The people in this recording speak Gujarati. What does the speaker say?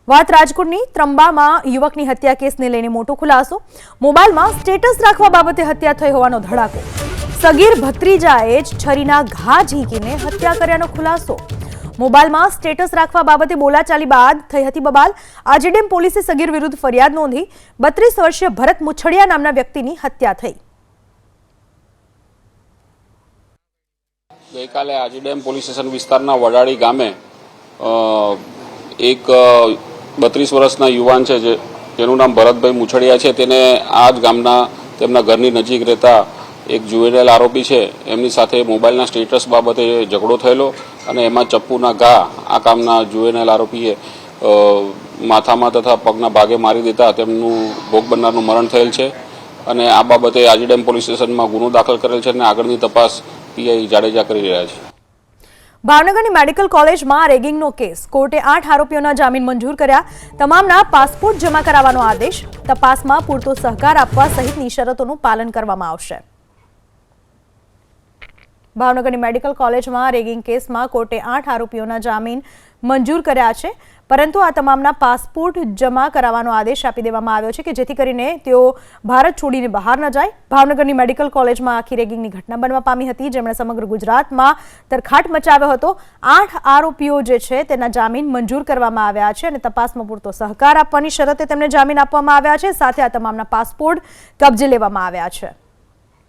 વાત રાજકોટની ત્રંબામાં યુવકની હત્યા કેસને લઈને મોટો ખુલાસો। મોબાઈલમાં સ્ટેટસ રાખવા બાબતે હત્યા થઈ હોવાનો ધડાકો। સગીર ભત્રીજાએ જ છરીના ઘા ઝીંકીને હત્યા કર્યાનો ખુલાસો। મોબાઈલમાં સ્ટેટસ રાખવા બાબતે બોલાચાલી બાદ થઈ હતી બબાલ। આજીડેમ પોલીસે સગીર વિરુદ્ધ ફરિયાદ નોંધી 32 વર્ષીય ભરત મુછડિયા નામના વ્યક્તિની હત્યા થઈ। ગઈકાલે આજીડેમ પોલીસ સ્ટેશન વિસ્તારના વડાળી ગામે એક 32 વર્ષના યુવાન છે જેનું નામ ભરતભાઈ મુછડિયા છે। તેને આ જ ગામના તેમના ઘરની નજીક રહેતા એક જુવેનાઇલ આરોપી છે એમની સાથે મોબાઈલના સ્ટેટસ બાબતે ઝઘડો થયેલો અને એમાં ચપ્પુના ઘા આ કામના જુવેનાઇલ આરોપીએ માથામાં તથા પગના ભાગે મારી દેતા તેમનું ભોગ બનનારનું મરણ થયેલ છે અને આ બાબતે આજીડેમ પોલીસ સ્ટેશનમાં ગુનો દાખલ કરેલ છે અને આગળની તપાસ પીઆઈ જાડેજા કરી રહ્યા છે। ભાવનગરની મેડિકલ કોલેજમાં રેગિંગનો કેસ। કોર્ટે 8 આરોપીઓના જામીન મંજૂર કર્યા। તમામના પાસપોર્ટ જમા કરાવવાનો આદેશ। તપાસમાં પૂરતો સહકાર આપવા સહિતની શરતોનું પાલન કરવામાં આવશે। ભાવનગરની મેડિકલ કોલેજમાં રેગિંગ કેસમાં કોર્ટે 8 આરોપીઓના જામીન મંજૂર કર્યા છે, પરંતુ આ તમામના પાસપોર્ટ જમા કરાવવાનો આદેશ આપી દેવામાં આવ્યો છે કે જેથી કરીને તેઓ ભારત છોડીને બહાર ન જાય। ભાવનગરની મેડિકલ કોલેજમાં આખી રેગિંગની ઘટના બનવા પામી હતી, જેમણે સમગ્ર ગુજરાતમાં તરખાટ મચાવ્યો હતો। 8 આરોપીઓ જે છે તેના જામીન મંજૂર કરવામાં આવ્યા છે અને તપાસમાં પૂરતો સહકાર આપવાની શરતે તેમને જામીન આપવામાં આવ્યા છે। સાથે આ તમામના પાસપોર્ટ કબજે લેવામાં આવ્યા છે।